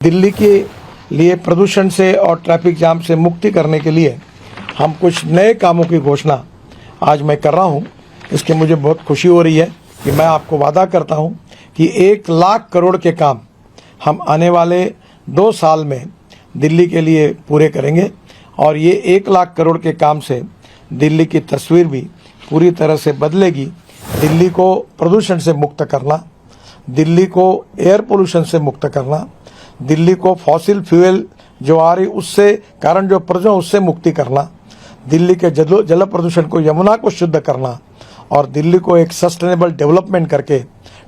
दिल्ली के लिए प्रदूषण से और ट्रैफिक जाम से मुक्ति करने के लिए हम कुछ नए कामों की घोषणा आज मैं कर रहा हूं। इसकी मुझे बहुत खुशी हो रही है कि मैं आपको वादा करता हूं कि 1,00,000 करोड़ के काम हम आने वाले 2 साल में दिल्ली के लिए पूरे करेंगे और ये 1,00,000 करोड़ के काम से दिल्ली की तस्वीर भी पूरी तरह से बदलेगी। दिल्ली को प्रदूषण से मुक्त करना, दिल्ली को एयर पोल्यूशन से मुक्त करना, दिल्ली को फॉसिल फ्यूल जो आ रही उससे कारण जो प्रदूषण उससे मुक्ति करना, दिल्ली के जल प्रदूषण को, यमुना को शुद्ध करना और दिल्ली को एक सस्टेनेबल डेवलपमेंट करके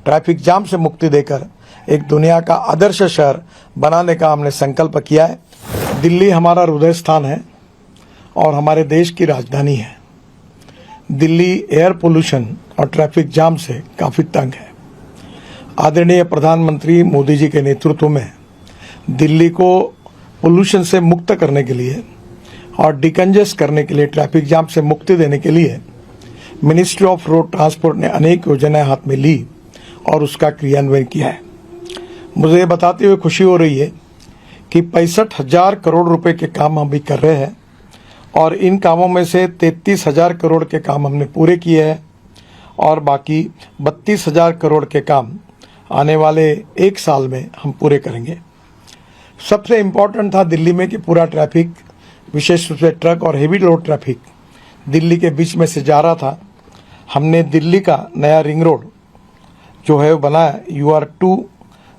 ट्रैफिक जाम से मुक्ति देकर एक दुनिया का आदर्श शहर बनाने का हमने संकल्प किया है। दिल्ली हमारा हृदय स्थान है और हमारे देश की राजधानी है। दिल्ली एयर पोल्यूशन और ट्रैफिक जाम से काफ़ी तंग है। आदरणीय प्रधानमंत्री मोदी जी के नेतृत्व में दिल्ली को पोल्यूशन से मुक्त करने के लिए और डिकंजेस्ट करने के लिए, ट्रैफिक जाम से मुक्ति देने के लिए मिनिस्ट्री ऑफ रोड ट्रांसपोर्ट ने अनेक योजनाएं हाथ में ली और उसका क्रियान्वयन किया है। मुझे ये बताते हुए खुशी हो रही है कि 65,000 करोड़ रुपए के काम हम भी कर रहे हैं और इन कामों में से 33,000 करोड़ के काम हमने पूरे किए हैं और बाकी 32,000 करोड़ के काम आने वाले 1 साल में हम पूरे करेंगे। सबसे इम्पोर्टेंट था दिल्ली में कि पूरा ट्रैफिक, विशेष रूप से ट्रक और हेवी लोड ट्रैफिक दिल्ली के बीच में से जा रहा था। हमने दिल्ली का नया रिंग रोड जो है वो बनाया UR2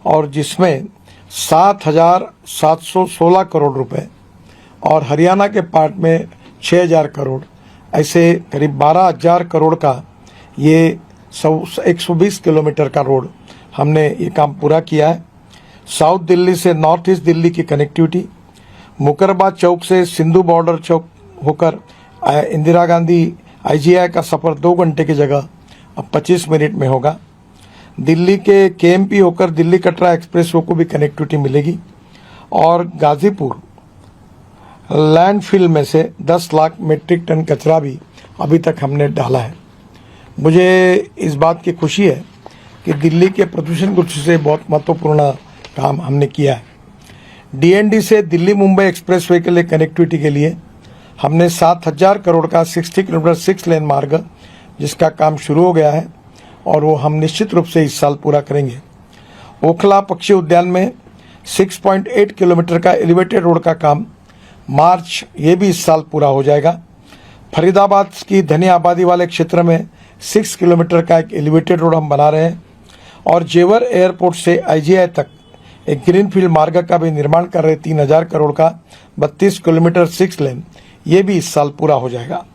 और जिसमें 7,716 करोड़ रुपए और हरियाणा के पार्ट में 6,000 करोड़, ऐसे करीब 12,000 करोड़ का ये 120 किलोमीटर का रोड हमने ये काम पूरा किया है। साउथ दिल्ली से नॉर्थ ईस्ट दिल्ली की कनेक्टिविटी, मुकरबाद चौक से सिंधु बॉर्डर चौक होकर इंदिरा गांधी IGI का सफ़र 2 घंटे की जगह अब 25 मिनट में होगा। दिल्ली के KMP होकर दिल्ली कटरा एक्सप्रेस वे को भी कनेक्टिविटी मिलेगी और गाजीपुर लैंडफिल में से 10 लाख मीट्रिक टन कचरा भी अभी तक हमने डाला है। मुझे इस बात की खुशी है कि दिल्ली के प्रदूषण को से बहुत महत्वपूर्ण काम हमने किया है। DND से दिल्ली मुंबई एक्सप्रेसवे के लिए कनेक्टिविटी के लिए हमने 7,000 करोड़ का 60 किलोमीटर 6 लेन मार्ग जिसका काम शुरू हो गया है और वो हम निश्चित रूप से इस साल पूरा करेंगे। ओखला पक्षी उद्यान में 6.8 किलोमीटर का एलिवेटेड रोड का काम मार्च ये भी इस साल पूरा हो जाएगा। फरीदाबाद की घनी आबादी वाले क्षेत्र में 6 किलोमीटर का एक एलिवेटेड रोड हम बना रहे हैं और जेवर एयरपोर्ट से IGI तक एक ग्रीनफील्ड मार्ग का भी निर्माण कर रहे 3,000 करोड़ का 32 किलोमीटर 6 लेन, ये भी इस साल पूरा हो जाएगा।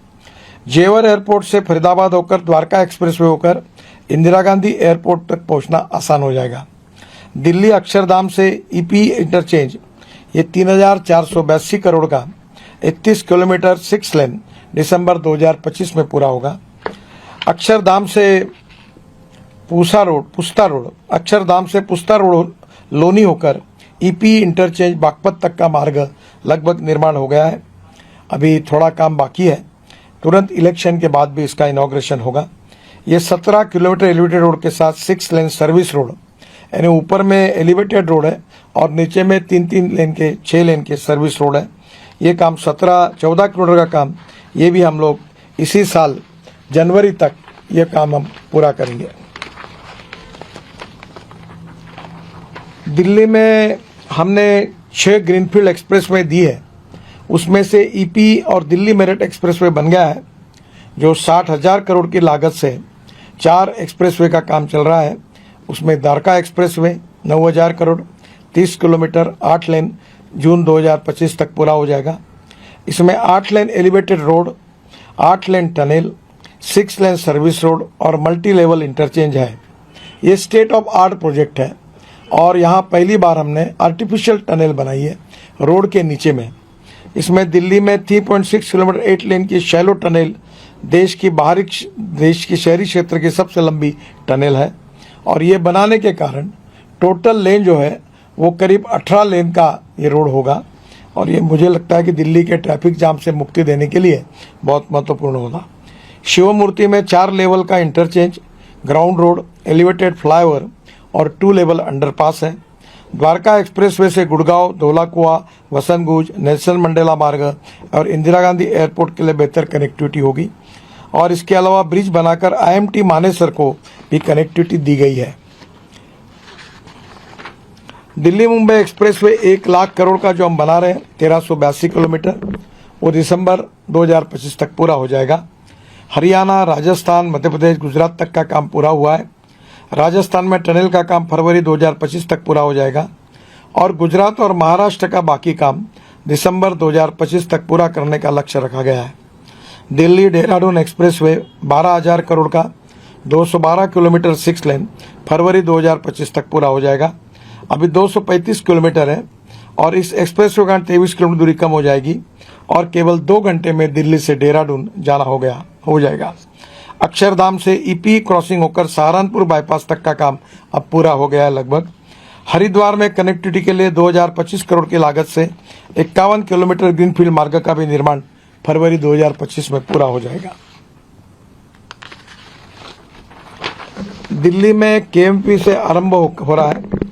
जेवर एयरपोर्ट से फरीदाबाद होकर द्वारका एक्सप्रेसवे होकर इंदिरा गांधी एयरपोर्ट तक पहुंचना आसान हो जाएगा। दिल्ली अक्षरधाम से EP इंटरचेंज ये 3,482 करोड़ का 31 किलोमीटर 6 लेन दिसंबर 2025 में पूरा होगा। अक्षरधाम से पुस्ता रोड, अक्षरधाम से पुस्ता रोड लोनी होकर EP इंटरचेंज बागपत तक का मार्ग लगभग निर्माण हो गया है। अभी थोड़ा काम बाकी है, तुरंत इलेक्शन के बाद भी इसका इनॉग्रेशन होगा। ये 17 किलोमीटर एलिवेटेड रोड के साथ 6 लेन सर्विस रोड, यानी ऊपर में एलिवेटेड रोड है और नीचे में 3-3 लेन के 6 लेन के सर्विस रोड है। ये काम 14 किलोमीटर का काम ये भी हम लोग इसी साल जनवरी तक ये काम हम पूरा करेंगे। दिल्ली में हमने 6 ग्रीनफील्ड एक्सप्रेसवे दी है, उसमें से EP और दिल्ली मेरठ एक्सप्रेसवे बन गया है जो 60,000 करोड़ की लागत से 4 एक्सप्रेसवे का काम चल रहा है। उसमें द्वारका एक्सप्रेसवे 9,000 करोड़ 30 किलोमीटर 8 लेन जून 2025 तक पूरा हो जाएगा। इसमें 8 लेन एलिवेटेड रोड, 8 लेन टनल, 6 लेन सर्विस रोड और मल्टी लेवल इंटरचेंज है। ये स्टेट ऑफ आर्ट प्रोजेक्ट है और यहाँ पहली बार हमने आर्टिफिशियल टनल बनाई है रोड के नीचे में। इसमें दिल्ली में 3.6 किलोमीटर 8 लेन की शैलो टनल देश की शहरी क्षेत्र की सबसे लंबी टनल है और ये बनाने के कारण टोटल लेन जो है वो करीब 18 लेन का ये रोड होगा और ये मुझे लगता है कि दिल्ली के ट्रैफिक जाम से मुक्ति देने के लिए बहुत महत्वपूर्ण होगा। शिवमूर्ति में 4 लेवल का interchange, ground road, elevated flyover और 2 लेवल अंडरपास है। द्वारका एक्सप्रेसवे से गुड़गांव, धौलाकुआ, वसंतगुज, नेल्सन मंडेला मार्ग और इंदिरा गांधी एयरपोर्ट के लिए बेहतर कनेक्टिविटी होगी। और इसके अलावा ब्रिज बनाकर IMT मानेसर को भी कनेक्टिविटी दी गई है। दिल्ली मुंबई एक्सप्रेसवे 1 लाख करोड़ का जो हम बना रहे हैं 1382 किलोमीटर, वो दिसंबर 2025 तक पूरा हो जाएगा। हरियाणा, राजस्थान, मध्य प्रदेश, गुजरात तक का काम पूरा हुआ है। राजस्थान में टनल का काम फरवरी 2025 तक पूरा हो जाएगा और गुजरात और महाराष्ट्र का बाकी काम दिसंबर 2025 तक पूरा करने का लक्ष्य रखा गया है। दिल्ली देहरादून एक्सप्रेसवे 12,000 करोड़ का 212 किलोमीटर 6 लेन फरवरी 2025 तक पूरा हो जाएगा। अभी 235 किलोमीटर है और इस एक्सप्रेसवे का 23 किलोमीटर दूरी कम हो जाएगी और केवल 2 घंटे में दिल्ली से देहरादून जाना हो जाएगा। अक्षरधाम से EP क्रॉसिंग होकर सहारनपुर बाईपास तक का काम अब पूरा हो गया है लगभग। हरिद्वार में कनेक्टिविटी के लिए 2025 करोड़ की लागत से 51 किलोमीटर ग्रीनफील्ड मार्ग का भी निर्माण फरवरी 2025 में पूरा हो जाएगा। दिल्ली में KMP से आरंभ हो रहा है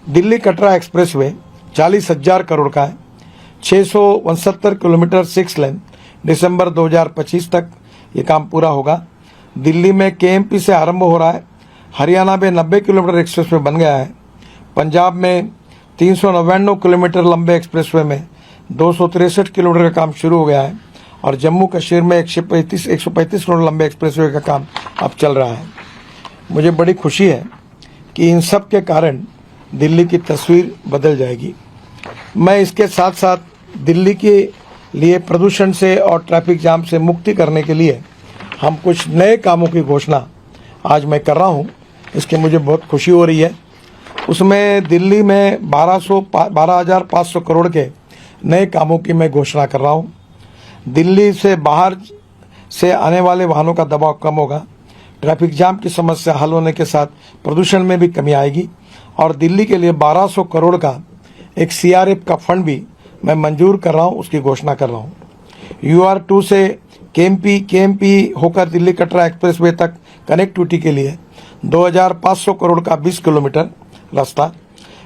दिल्ली कटरा एक्सप्रेसवे 40,000 करोड़ का है, 669 किलोमीटर 6 लेन दिसंबर 2025 तक ये काम पूरा होगा। दिल्ली में KMP से आरंभ हो रहा है। हरियाणा में 90 किलोमीटर एक्सप्रेसवे बन गया है। पंजाब में 399 किलोमीटर लंबे एक्सप्रेसवे में 263 किलोमीटर का काम शुरू हो गया है और जम्मू कश्मीर में 135 किलोमीटर लंबे एक्सप्रेसवे का काम अब चल रहा है। मुझे बड़ी खुशी है कि इन सब के कारण दिल्ली की तस्वीर बदल जाएगी। मैं इसके साथ साथ दिल्ली के लिए प्रदूषण से और ट्रैफिक जाम से मुक्ति करने के लिए हम कुछ नए कामों की घोषणा आज मैं कर रहा हूं, इसके मुझे बहुत खुशी हो रही है। उसमें दिल्ली में 12,500 करोड़ के नए कामों की मैं घोषणा कर रहा हूं। दिल्ली से बाहर से आने वाले वाहनों का दबाव कम होगा, ट्रैफिक जाम की समस्या हल होने के साथ प्रदूषण में भी कमी आएगी और दिल्ली के लिए 1200 करोड़ का एक CRF का फंड भी मैं मंजूर कर रहा हूं, उसकी घोषणा कर रहा हूं। UR2 से KMP होकर दिल्ली कटरा एक्सप्रेसवे तक कनेक्टिविटी के लिए 2,500 करोड़ का 20 किलोमीटर रास्ता।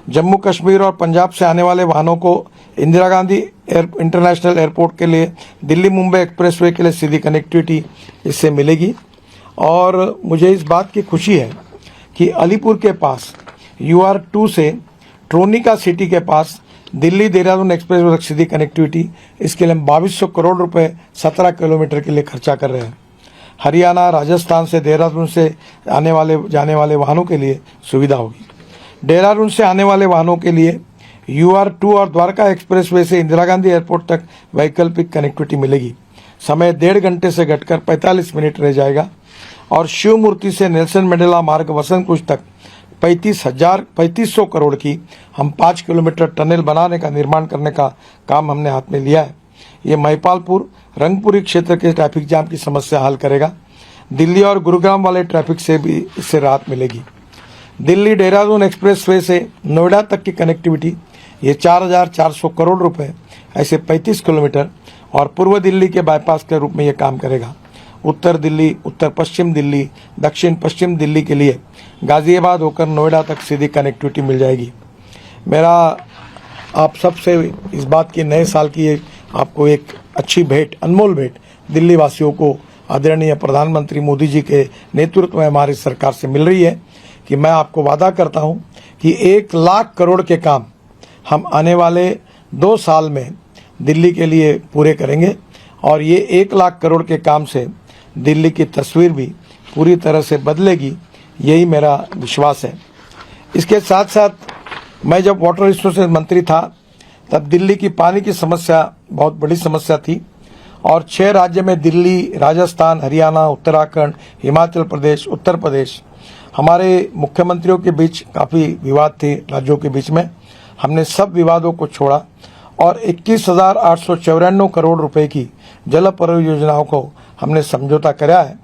जम्मू कश्मीर और पंजाब से आने वाले वाहनों को इंदिरा गांधी इंटरनेशनल एयरपोर्ट के लिए दिल्ली मुंबई एक्सप्रेसवे के लिए सीधी कनेक्टिविटी इससे मिलेगी। और मुझे इस बात की खुशी है कि अलीपुर के पास UR2 से ट्रोनिका सिटी के पास दिल्ली देहरादून एक्सप्रेसवे तक सीधी कनेक्टिविटी, इसके लिए हम 2200 करोड़ रुपए 17 किलोमीटर के लिए खर्चा कर रहे हैं। हरियाणा, राजस्थान से देहरादून से जाने वाले वाहनों के लिए सुविधा होगी। देहरादून से आने वाले वाहनों के लिए UR2 और द्वारका एक्सप्रेसवे से इंदिरा गांधी एयरपोर्ट तक वैकल्पिक कनेक्टिविटी मिलेगी। समय 1.5 घंटे से घटकर 45 मिनट रह जाएगा और शिव मूर्ति से नेल्सन मंडेला मार्ग वसंतकुज तक 3500 करोड़ की हम 5 किलोमीटर टनल बनाने का निर्माण करने का काम हमने हाथ में लिया है। ये महिपालपुर रंगपुरी क्षेत्र के ट्रैफिक जाम की समस्या हल करेगा। दिल्ली और गुरुग्राम वाले ट्रैफिक से भी इससे राहत मिलेगी। दिल्ली देहरादून एक्सप्रेसवे से नोएडा तक की कनेक्टिविटी ये 4,400 करोड़ रुपए ऐसे 35 किलोमीटर और पूर्व दिल्ली के बाईपास के रूप में ये काम करेगा। उत्तर दिल्ली, उत्तर पश्चिम दिल्ली, दक्षिण पश्चिम दिल्ली के लिए गाजियाबाद होकर नोएडा तक सीधी कनेक्टिविटी मिल जाएगी। मेरा आप सबसे इस बात की नए साल की आपको एक अच्छी भेंट, अनमोल भेंट दिल्ली वासियों को आदरणीय प्रधानमंत्री मोदी जी के नेतृत्व में हमारी सरकार से मिल रही है कि मैं आपको वादा करता हूं कि 1 लाख करोड़ के काम हम आने वाले 2 साल में दिल्ली के लिए पूरे करेंगे और ये 1 लाख करोड़ के काम से दिल्ली की तस्वीर भी पूरी तरह से बदलेगी, यही मेरा विश्वास है। इसके साथ साथ मैं जब वाटर रिसोर्सेज मंत्री था तब दिल्ली की पानी की समस्या बहुत बड़ी समस्या थी और 6 राज्य में दिल्ली, राजस्थान, हरियाणा, उत्तराखंड, हिमाचल प्रदेश, उत्तर प्रदेश हमारे मुख्यमंत्रियों के बीच काफ़ी विवाद थे राज्यों के बीच में। हमने सब विवादों को छोड़ा और 21,894 करोड़ रुपए की जल परियोजनाओं को हमने समझौता कराया है,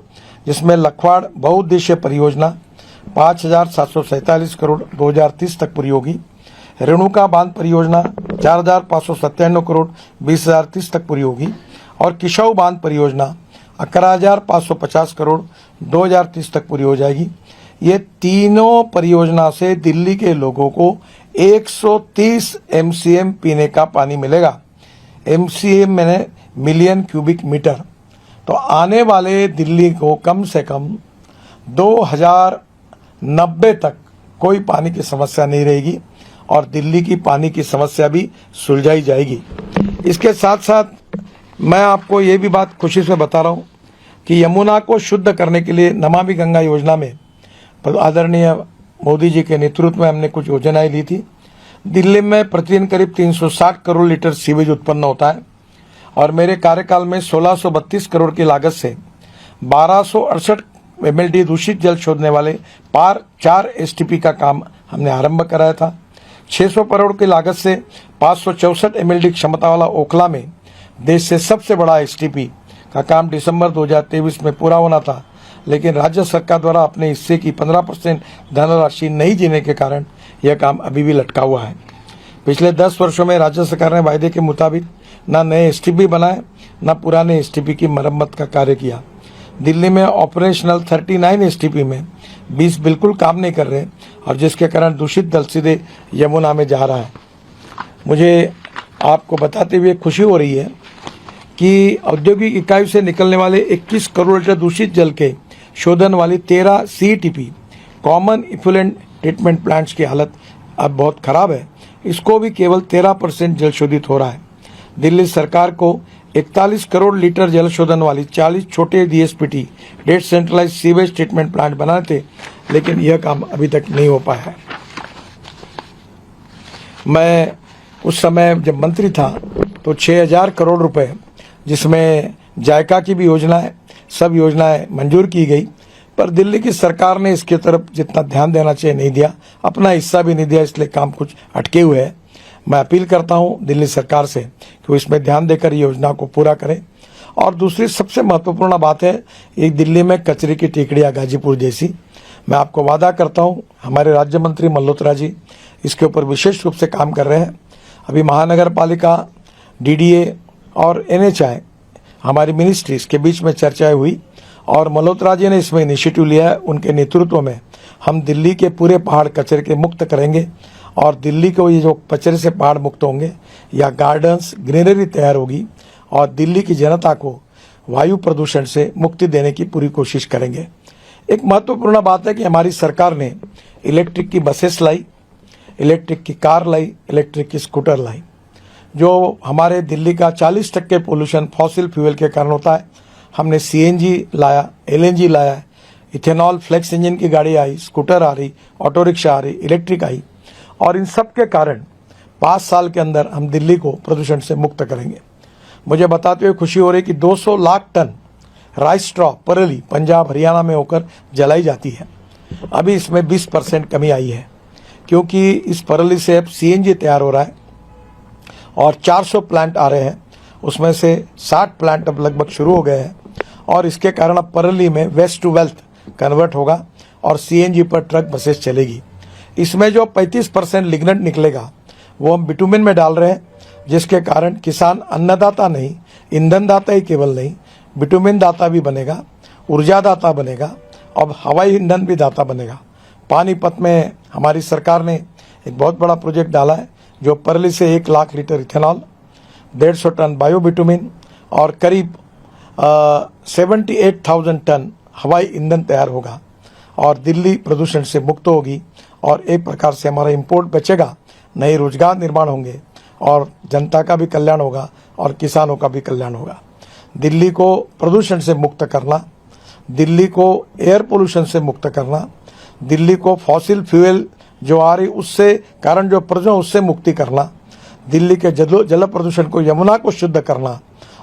जिसमें लखवाड़ बहुउद्देशीय परियोजना 5,747 करोड़ 2030 तक पूरी होगी। रेणुका बांध परियोजना 4,597 करोड़ 2030 तक पूरी होगी और किशाऊ बांध परियोजना 11,550 करोड़ 2030 तक पूरी हो जाएगी। ये तीनों परियोजना से दिल्ली के लोगों को 130 MCM पीने का पानी मिलेगा। MCM मैंने मिलियन क्यूबिक मीटर। तो आने वाले दिल्ली को कम से कम 2090 तक कोई पानी की समस्या नहीं रहेगी और दिल्ली की पानी की समस्या भी सुलझाई जाएगी। इसके साथ साथ मैं आपको ये भी बात खुशी से बता रहा हूँ कि यमुना को शुद्ध करने के लिए नमामि गंगा योजना में आदरणीय मोदी जी के नेतृत्व में हमने कुछ योजनाएं ली थी। दिल्ली में प्रतिदिन करीब 360 करोड़ लीटर सीवेज उत्पन्न होता है और मेरे कार्यकाल में 1632 करोड़ की लागत से 1268 MLD दूषित जल छोड़ने वाले 4 STP का काम हमने आरंभ कराया था। 600 करोड़ की लागत से 564 MLD क्षमता वाला ओखला में देश से सबसे बड़ा STP का काम दिसंबर 2023 में पूरा होना था, लेकिन राज्य सरकार द्वारा अपने हिस्से की 15% धनराशि नहीं देने के कारण यह काम अभी भी लटका हुआ है। पिछले 10 वर्षों में राज्य सरकार ने वायदे के मुताबिक न नए STP बनाए न पुराने STP की मरम्मत का कार्य किया। दिल्ली में ऑपरेशनल 39 STP में 20 बिल्कुल काम नहीं कर रहे और जिसके कारण दूषित जल सीधे यमुना में जा रहा है। मुझे आपको बताते हुए खुशी हो रही है कि औद्योगिक इकाई से निकलने वाले 21 करोड़ लीटर दूषित जल के शोधन वाली 13 CETP common effluent treatment plants की हालत अब बहुत खराब है। इसको भी केवल 13% जल शोधित हो रहा है। दिल्ली सरकार को 41 करोड़ लीटर जल शोधन वाली 40 छोटे DSPT डेट सेंट्रलाइज सीवेज ट्रीटमेंट प्लांट बनाए थे, लेकिन यह काम अभी तक नहीं हो पाया है। मैं उस समय जब मंत्री था तो 6000 करोड़ रुपए, जिसमें जायका की भी योजना है, सब योजनाएं मंजूर की गई, पर दिल्ली की सरकार ने इसके तरफ जितना ध्यान देना चाहिए नहीं दिया, अपना हिस्सा भी नहीं दिया, इसलिए काम कुछ अटके हुए है। मैं अपील करता हूं दिल्ली सरकार से कि वो इसमें ध्यान देकर योजना को पूरा करें। और दूसरी सबसे महत्वपूर्ण बात है, एक दिल्ली में कचरे की टेकड़ियां गाजीपुर जैसी। मैं आपको वादा करता हूं, हमारे राज्य मंत्री मल्होत्रा जी इसके ऊपर विशेष रूप से काम कर रहे हैं। अभी महानगर पालिका, DDA और NHI हमारी मिनिस्ट्रीज के बीच में चर्चाएं हुई और मल्होत्रा जी ने इसमें इनिशिएटिव लिया है। उनके नेतृत्व में हम दिल्ली के पूरे पहाड़ कचरे के मुक्त करेंगे और दिल्ली को ये जो कचरे से पहाड़ मुक्त होंगे या गार्डन्स, ग्रीनरी तैयार होगी और दिल्ली की जनता को वायु प्रदूषण से मुक्ति देने की पूरी कोशिश करेंगे। एक महत्वपूर्ण बात है कि हमारी सरकार ने इलेक्ट्रिक की बसेस लाई, इलेक्ट्रिक की कार लाई, इलेक्ट्रिक की स्कूटर लाई। जो हमारे दिल्ली का 40% पोल्यूशन फॉसिल फ्यूल के कारण होता है, हमने CNG लाया, LNG लाया, इथेनॉल फ्लेक्स इंजन की गाड़ी आई, स्कूटर आ रही, ऑटो रिक्शा आ रही, इलेक्ट्रिक आई और इन सब के कारण 5 साल के अंदर हम दिल्ली को प्रदूषण से मुक्त करेंगे। मुझे बताते हुए खुशी हो रही कि 200 लाख टन राइस स्ट्रॉ परेली पंजाब हरियाणा में होकर जलाई जाती है। अभी इसमें 20% कमी आई है क्योंकि इस परेली से अब CNG तैयार हो रहा है और 400 प्लांट आ रहे हैं, उसमें से 60 प्लांट अब लगभग शुरू हो गए हैं और इसके कारण अब परेली में वेस्ट टू वेल्थ कन्वर्ट होगा और CNG पर ट्रक बसेस चलेगी। इसमें जो 35% लिग्नेंट निकलेगा वो हम बिटुमिन में डाल रहे हैं, जिसके कारण किसान अन्नदाता नहीं, ईंधन दाता ही केवल नहीं, बिटुमिन दाता भी बनेगा, ऊर्जा दाता बनेगा और हवाई ईंधन भी दाता बनेगा। पानीपत में हमारी सरकार ने एक बहुत बड़ा प्रोजेक्ट डाला है जो परेली से 1 lakh litre ethanol, 150 tonne bio bitumen और करीब 78,000 टन हवाई ईंधन तैयार होगा और दिल्ली प्रदूषण से मुक्त होगी और एक प्रकार से हमारा इंपोर्ट बचेगा, नए रोजगार निर्माण होंगे और जनता का भी कल्याण होगा और किसानों का भी कल्याण होगा। दिल्ली को प्रदूषण से मुक्त करना, दिल्ली को एयर पोल्यूशन से मुक्त करना, दिल्ली को फॉसिल फ्यूल जो आ रही उससे कारण जो प्रदूषण उससे मुक्ति करना, दिल्ली के जल प्रदूषण को, यमुना को शुद्ध करना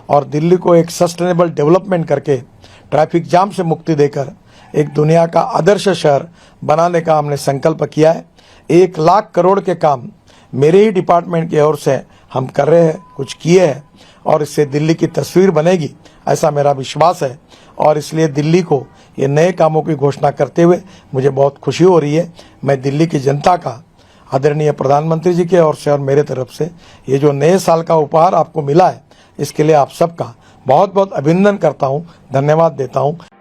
और दिल्ली को एक सस्टेनेबल डेवलपमेंट करके ट्रैफिक जाम से मुक्ति देकर एक दुनिया का आदर्श शहर बनाने का हमने संकल्प किया है। 1 लाख करोड़ के काम मेरे ही डिपार्टमेंट की ओर से हम कर रहे हैं, कुछ किए हैं और इससे दिल्ली की तस्वीर बनेगी, ऐसा मेरा विश्वास है। और इसलिए दिल्ली को ये नए कामों की घोषणा करते हुए मुझे बहुत खुशी हो रही है। मैं दिल्ली की जनता का, आदरणीय प्रधानमंत्री जी के ओर से और मेरे तरफ से ये जो नए साल का उपहार आपको मिला है, इसके लिए आप सबका बहुत बहुत अभिनंदन करता हूँ, धन्यवाद देता हूँ।